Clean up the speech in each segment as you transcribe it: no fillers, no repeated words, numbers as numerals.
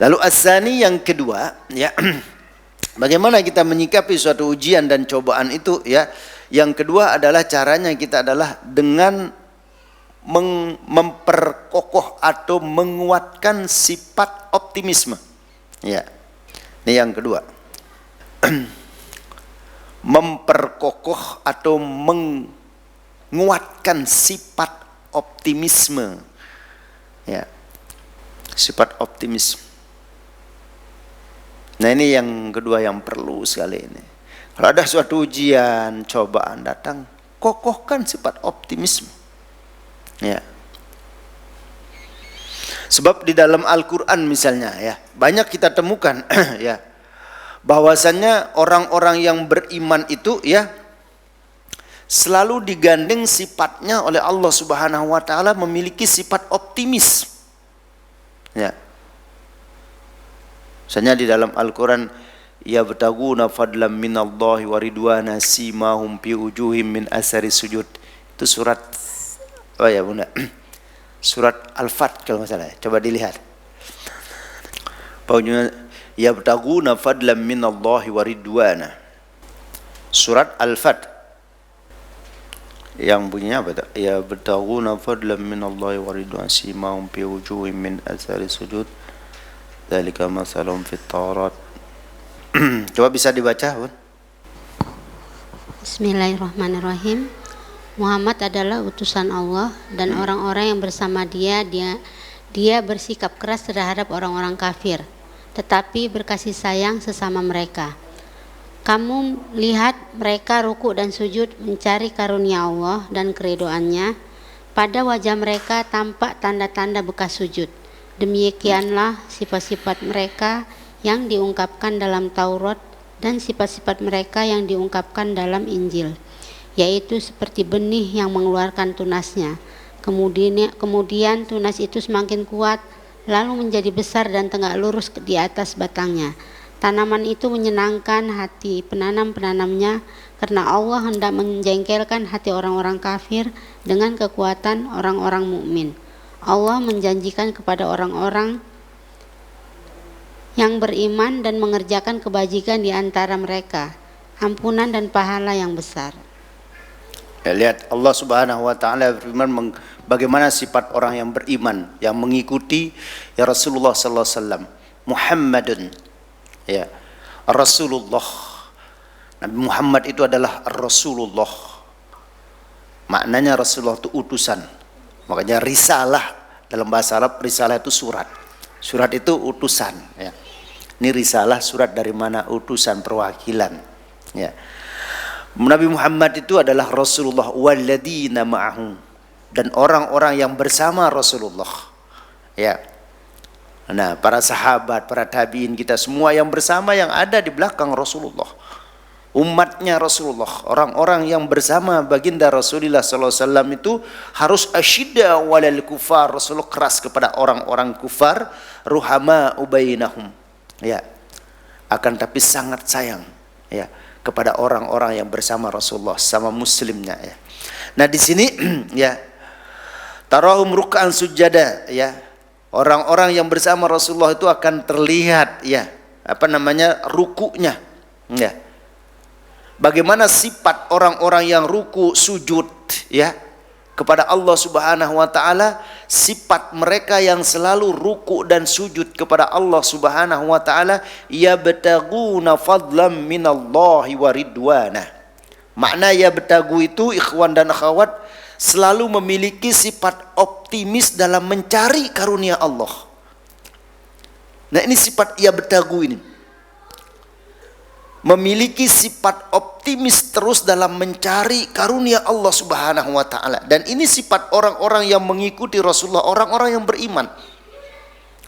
Lalu as-sani yang kedua, ya. Bagaimana kita menyikapi suatu ujian dan cobaan itu, ya. Yang kedua adalah caranya kita adalah dengan memperkokoh atau menguatkan sifat optimisme. Ya. Ini yang kedua. Memperkokoh atau menguatkan sifat optimisme. Ya. Sifat optimisme. Nah, ini yang kedua yang perlu sekali ini. Kalau ada suatu ujian, cobaan datang, kokohkan sifat optimisme. Ya. Sebab di dalam Al-Qur'an misalnya, ya, banyak kita temukan ya, bahwasannya orang-orang yang beriman itu, ya, selalu digandeng sifatnya oleh Allah Subhanahu wa taala memiliki sifat optimis. Ya. Misalnya di dalam Al-Quran, yabtaguna fadlam minallahi wa ridwana simahum fi wujuhim min asari sujud. Itu surat apa ya Bunda? Surat Al-Fat kalau nggak salah. Coba dilihat. Pokoknya yabtaguna fadlam minallahi wa ridwana. Surat Al-Fat. Yang bunyinya apa tuh? Yabtaguna fadlam minallahi wa ridwana simahum fi wujuhim min asari sujud. Dzalika masalun fit Taurat. Coba bisa dibaca, Bun. Bismillahirrahmanirrahim. Muhammad adalah utusan Allah dan orang-orang yang bersama dia bersikap keras terhadap orang-orang kafir, tetapi berkasih sayang sesama mereka. Kamu lihat mereka ruku dan sujud mencari karunia Allah dan keridhoannya. Pada wajah mereka tampak tanda-tanda bekas sujud. Demikianlah sifat-sifat mereka yang diungkapkan dalam Taurat dan sifat-sifat mereka yang diungkapkan dalam Injil, yaitu seperti benih yang mengeluarkan tunasnya. Kemudian tunas itu semakin kuat, lalu menjadi besar dan tegak lurus di atas batangnya. Tanaman itu menyenangkan hati penanam-penanamnya, karena Allah hendak menjengkelkan hati orang-orang kafir dengan kekuatan orang-orang mukmin. Allah menjanjikan kepada orang-orang yang beriman dan mengerjakan kebajikan di antara mereka ampunan dan pahala yang besar. Ya, lihat Allah Subhanahu wa taala berfirman bagaimana sifat orang yang beriman yang mengikuti ya Rasulullah sallallahu alaihi wasallam. Muhammadun, ya, Rasulullah. Nabi Muhammad itu adalah Rasulullah. Maknanya Rasulullah itu utusan. Makanya risalah dalam bahasa Arab, risalah itu surat. Surat itu utusan, ya. Ini risalah, surat dari mana? Utusan, perwakilan, ya. Nabi Muhammad itu adalah Rasulullah walladzina ma'ahu, dan orang-orang yang bersama Rasulullah, ya. Nah, para sahabat, para tabiin, kita semua yang bersama, yang ada di belakang Rasulullah, umatnya Rasulullah, orang-orang yang bersama baginda Rasulullah SAW itu harus asyidda walal kufar. Rasulullah keras kepada orang-orang kufar, ruhama ubainahum, ya, akan tapi sangat sayang, ya, kepada orang-orang yang bersama Rasulullah, sama muslimnya, ya. Nah di sini ya, tarahum ruk'an sujada, ya, orang-orang yang bersama Rasulullah itu akan terlihat, ya, apa namanya, rukunya, ya. Bagaimana sifat orang-orang yang ruku sujud, ya, kepada Allah Subhanahu wa taala, sifat mereka yang selalu ruku dan sujud kepada Allah Subhanahu wa taala, yabtaguna fadlam minallahi wa ridwana. Makna yabtagu itu, ikhwan dan akhwat, selalu memiliki sifat optimis dalam mencari karunia Allah. Nah, ini sifat yabtagu ini. Memiliki sifat optimis terus dalam mencari karunia Allah Subhanahu wa taala. Dan ini sifat orang-orang yang mengikuti Rasulullah, orang-orang yang beriman.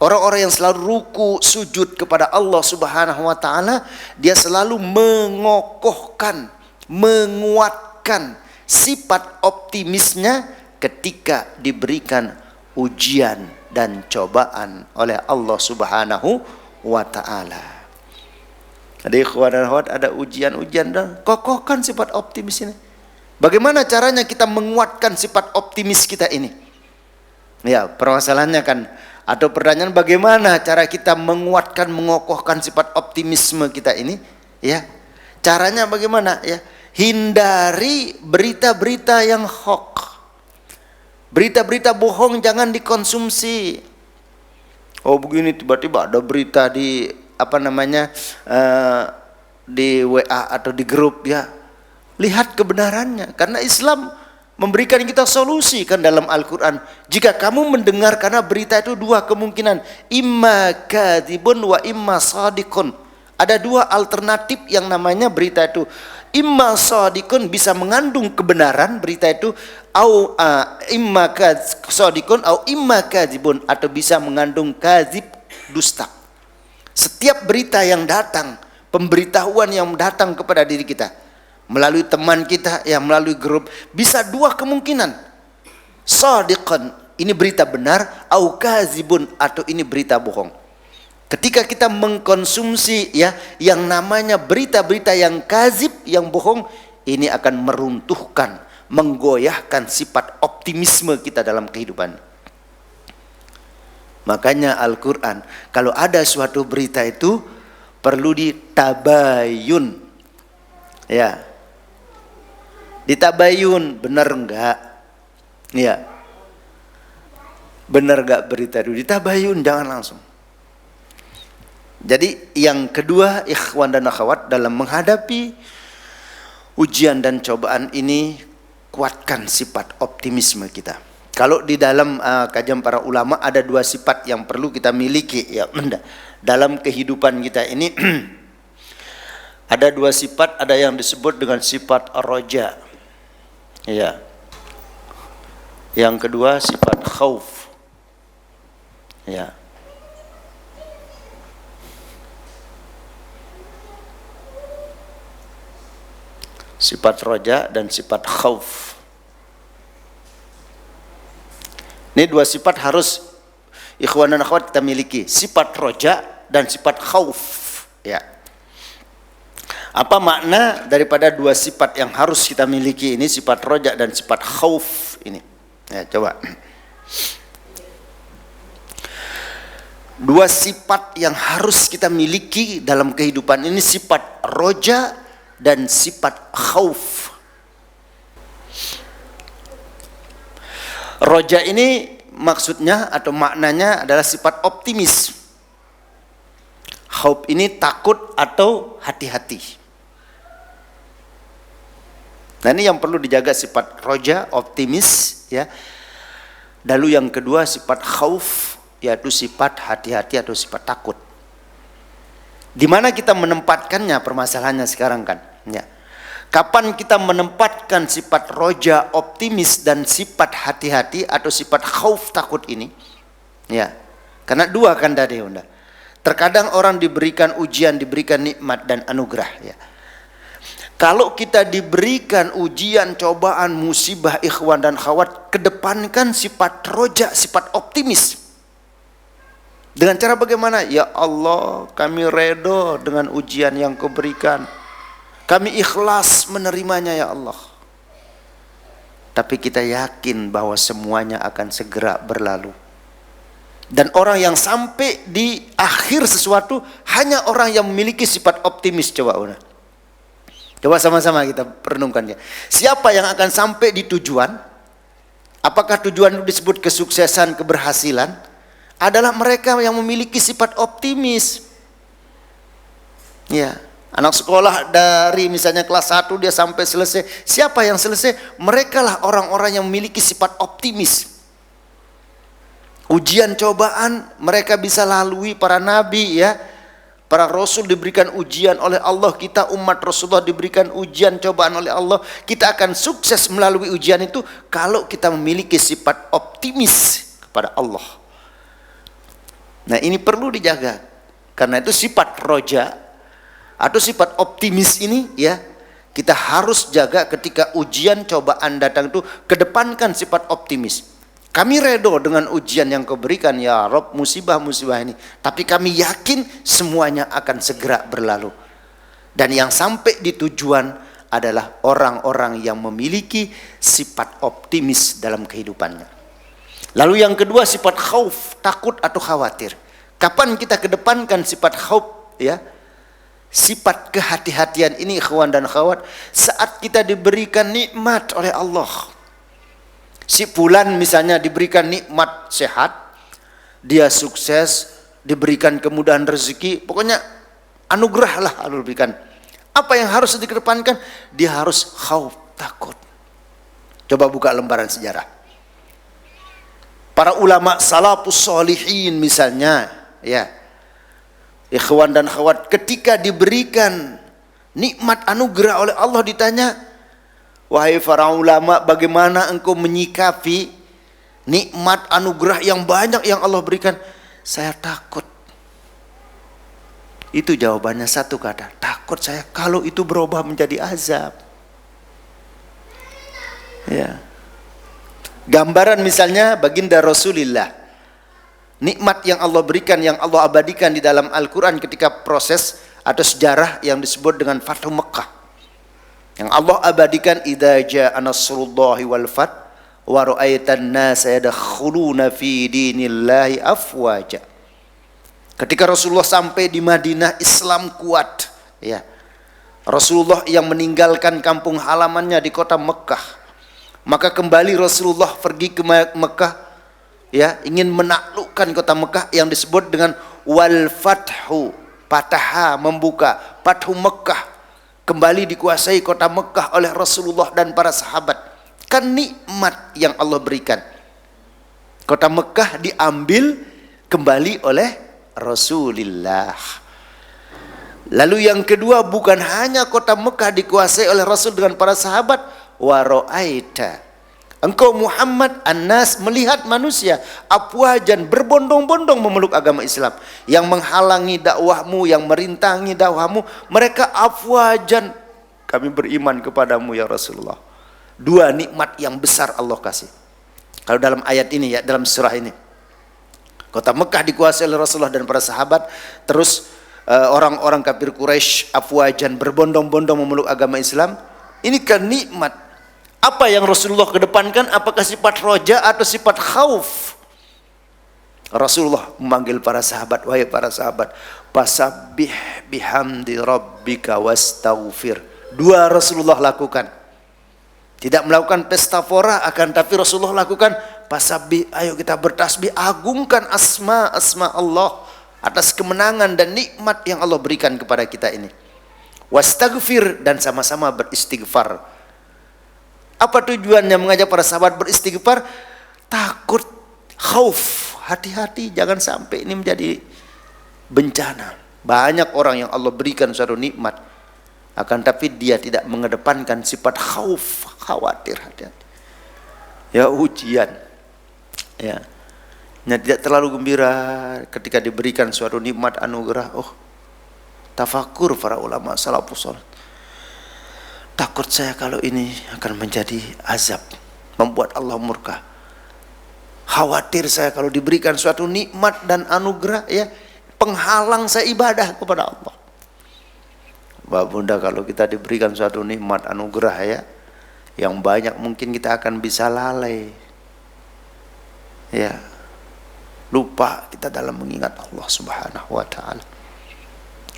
Orang-orang yang selalu ruku sujud kepada Allah Subhanahu wa taala, dia selalu mengokohkan, menguatkan sifat optimisnya ketika diberikan ujian dan cobaan oleh Allah Subhanahu wa taala. Ada ikhwan dan akhwat, ada ujian-ujian, dan kokohkan sifat optimis ini. Bagaimana caranya kita menguatkan sifat optimis kita ini? Ya, permasalahannya kan Atau pertanyaan bagaimana cara kita menguatkan, mengokohkan sifat optimisme kita ini, ya. Caranya bagaimana, ya? Hindari berita-berita yang hoax. Berita-berita bohong jangan dikonsumsi. Oh begini, tiba-tiba ada berita di di WA atau di grup, ya. Lihat kebenarannya, karena Islam memberikan kita solusi kan dalam Al-Quran. Jika kamu mendengar, karena berita itu dua kemungkinan, imma kadzibun wa imma shadiqun. Ada dua alternatif yang namanya berita itu. Imma shadiqun, bisa mengandung kebenaran berita itu, au imma shadiqun au imma kadzibun, atau bisa mengandung kadzib, dusta. Setiap berita yang datang, pemberitahuan yang datang kepada diri kita melalui teman kita, ya, melalui grup, bisa dua kemungkinan. Shadiqan, ini berita benar, au kadzibun, atau ini berita bohong. Ketika kita mengkonsumsi, ya, yang namanya berita-berita yang kadzib, yang bohong, ini akan meruntuhkan, menggoyahkan sifat optimisme kita dalam kehidupan. Makanya Al-Quran, kalau ada suatu berita itu perlu ditabayun, ya, ditabayun, benar enggak, ya, benar enggak berita itu, ditabayun, jangan langsung. Jadi yang kedua, ikhwan dan akhwat, dalam menghadapi ujian dan cobaan ini, kuatkan sifat optimisme kita. Kalau di dalam kajian para ulama ada dua sifat yang perlu kita miliki, ya, dalam kehidupan kita ini. Ada dua sifat, ada yang disebut dengan sifat roja, ya. Yang kedua sifat khauf, ya. Sifat roja dan sifat khauf. Ini dua sifat harus ikhwan dan akhwat kita miliki, sifat roja dan sifat khauf, ya. Apa makna daripada dua sifat yang harus kita miliki ini, sifat roja dan sifat khauf ini? Ya, coba. Dua sifat yang harus kita miliki dalam kehidupan ini, sifat roja dan sifat khauf. Roja ini maksudnya atau maknanya adalah sifat optimis. Khauf ini takut atau hati-hati. Nah, ini yang perlu dijaga, sifat roja, optimis, ya. Lalu yang kedua sifat khauf, yaitu sifat hati-hati atau sifat takut. Di mana kita menempatkannya, permasalahannya sekarang kan, ya. Kapan kita menempatkan sifat roja, optimis, dan sifat hati-hati atau sifat khauf, takut ini, ya. Karena dua kan tadi, Unda. Terkadang orang diberikan ujian, diberikan nikmat dan anugerah, ya. Kalau kita diberikan ujian, cobaan, musibah, ikhwan dan khawat, kedepankan sifat roja, sifat optimis. Dengan cara bagaimana? Ya Allah, kami redho dengan ujian yang Kau berikan. Kami ikhlas menerimanya, ya Allah. Tapi kita yakin bahwa semuanya akan segera berlalu. Dan orang yang sampai di akhir sesuatu hanya orang yang memiliki sifat optimis. Coba sama-sama kita perenungkannya. Siapa yang akan sampai di tujuan? Apakah tujuan itu disebut kesuksesan, keberhasilan? Adalah mereka yang memiliki sifat optimis. Ya, anak sekolah dari misalnya kelas 1 dia sampai selesai. Siapa yang selesai? Mereka lah orang-orang yang memiliki sifat optimis. Ujian cobaan mereka bisa lalui, para nabi, ya. Para rasul diberikan ujian oleh Allah, kita umat Rasulullah diberikan ujian cobaan oleh Allah. Kita akan sukses melalui ujian itu kalau kita memiliki sifat optimis kepada Allah. Nah, ini perlu dijaga. Karena itu sifat roja atau sifat optimis ini, ya, kita harus jaga ketika ujian cobaan datang itu, kedepankan sifat optimis. Kami redho dengan ujian yang Kau berikan, ya Rob, musibah-musibah ini. Tapi kami yakin semuanya akan segera berlalu. Dan yang sampai di tujuan adalah orang-orang yang memiliki sifat optimis dalam kehidupannya. Lalu yang kedua sifat khauf, takut atau khawatir. Kapan kita kedepankan sifat khauf, ya? Sifat kehati-hatian ini ikhwan dan akhwat, saat kita diberikan nikmat oleh Allah. Si fulan misalnya diberikan nikmat sehat, dia sukses, diberikan kemudahan rezeki, pokoknya anugerah lah Allah berikan. Apa yang harus dikedepankan? Dia harus khauf, takut. Coba buka lembaran sejarah. Para ulama salafus sholihin misalnya, ya, ikhwan dan akhwat, ketika diberikan nikmat anugerah oleh Allah ditanya, wahai para ulama, bagaimana engkau menyikapi nikmat anugerah yang banyak yang Allah berikan? Saya takut. Itu jawabannya satu kata, takut saya kalau itu berubah menjadi azab. Ya. Gambaran misalnya baginda Rasulullah, nikmat yang Allah berikan, yang Allah abadikan di dalam Al-Quran ketika proses atau sejarah yang disebut dengan Fathu Mekah, yang Allah abadikan, idza jaa nasrullahi wal fath wa ra'aitan nasa yadkhuluna fi dinillahi afwaja. Ketika Rasulullah sampai di Madinah, Islam kuat, ya. Rasulullah yang meninggalkan kampung halamannya di kota Mekah, maka kembali Rasulullah pergi ke Mekah, ya, ingin menaklukkan kota Mekah yang disebut dengan wal fathu, fataha, membuka, Fathu Mekah, kembali dikuasai kota Mekah oleh Rasulullah dan para sahabat. Kan nikmat yang Allah berikan. Kota Mekah diambil kembali oleh Rasulullah. Lalu yang kedua, bukan hanya kota Mekah dikuasai oleh Rasul dengan para sahabat, wa ra'aita, engkau Muhammad, annas, melihat manusia afwajan, berbondong-bondong memeluk agama Islam. Yang menghalangi dakwahmu, yang merintangi dakwahmu, mereka afwajan, kami beriman kepadamu ya Rasulullah. Dua nikmat yang besar Allah kasih. Kalau dalam ayat ini, ya, dalam surah ini, kota Mekah dikuasai oleh Rasulullah dan para sahabat, terus orang-orang kafir Quraisy afwajan, berbondong-bondong memeluk agama Islam. Ini kan nikmat. Apa yang Rasulullah kedepankan? Apakah sifat roja atau sifat khauf? Rasulullah memanggil para sahabat, wahai para sahabat, fasabbih bihamdi rabbika wastaghfir. Dua Rasulullah lakukan. Tidak melakukan pesta pora, akan tapi Rasulullah lakukan fasabbih, ayo kita bertasbih, agungkan asma Allah atas kemenangan dan nikmat yang Allah berikan kepada kita ini. Wastaghfir, dan sama-sama beristighfar. Apa tujuannya mengajak para sahabat beristighfar? Takut, khauf, hati-hati jangan sampai ini menjadi bencana. Banyak orang yang Allah berikan suatu nikmat, akan tapi dia tidak mengedepankan sifat khauf, khawatir, hati-hati. Ya, ujian. Ya. Tidak terlalu gembira ketika diberikan suatu nikmat anugerah. Oh, tafakur para ulama salafus saleh. Takut saya kalau ini akan menjadi azab, membuat Allah murka. Khawatir saya kalau diberikan suatu nikmat dan anugerah, ya, penghalang saya ibadah kepada Allah. Mbak Bunda, kalau kita diberikan suatu nikmat anugerah, ya, yang banyak, mungkin kita akan bisa lalai, ya, lupa kita dalam mengingat Allah Subhanahu wa ta'ala.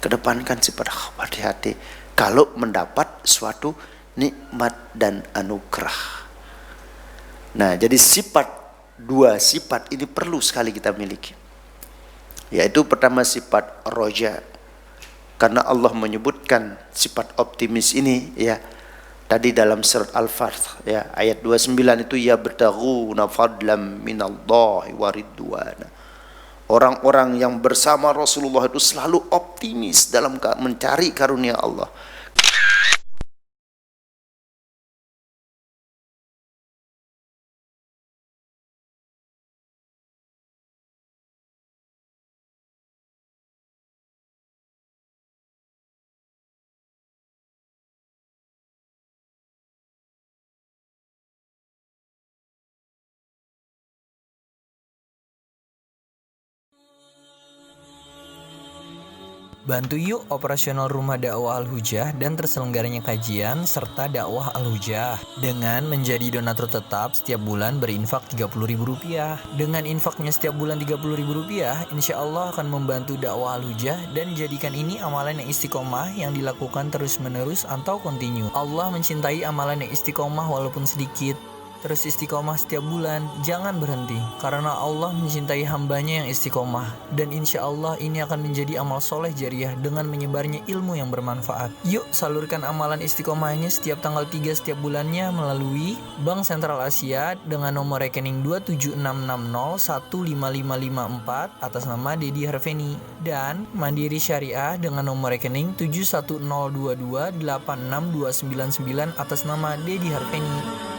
Kedepankan sifat hati-hati kalau mendapat suatu nikmat dan anugerah. Nah, jadi dua sifat ini perlu sekali kita miliki. Yaitu pertama sifat roja, karena Allah menyebutkan sifat optimis ini, ya, tadi dalam surat Al-Fath, ya, ayat 29 itu, ya bertaghuna fadlam minallahi wa ridwana. Orang-orang yang bersama Rasulullah itu selalu optimis dalam mencari karunia Allah. Bantu yuk operasional Rumah Dakwah Al-Hujah dan terselenggaranya kajian serta dakwah Al-Hujah dengan menjadi donatur tetap setiap bulan berinfak Rp30.000. Dengan infaknya setiap bulan Rp30.000, insya Allah akan membantu dakwah Al-Hujah dan jadikan ini amalan yang istiqomah yang dilakukan terus-menerus atau kontinu. Allah mencintai amalan yang istiqomah walaupun sedikit. Terus istiqomah setiap bulan, jangan berhenti, karena Allah mencintai hambanya yang istiqomah. Dan insya Allah ini akan menjadi amal soleh jariah dengan menyebarnya ilmu yang bermanfaat. Yuk salurkan amalan istiqomahnya setiap tanggal 3 setiap bulannya melalui Bank Sentral Asia dengan nomor rekening 27660155554 atas nama Dedi Harveni, dan Mandiri Syariah dengan nomor rekening 71022862999 atas nama Dedi Harveni.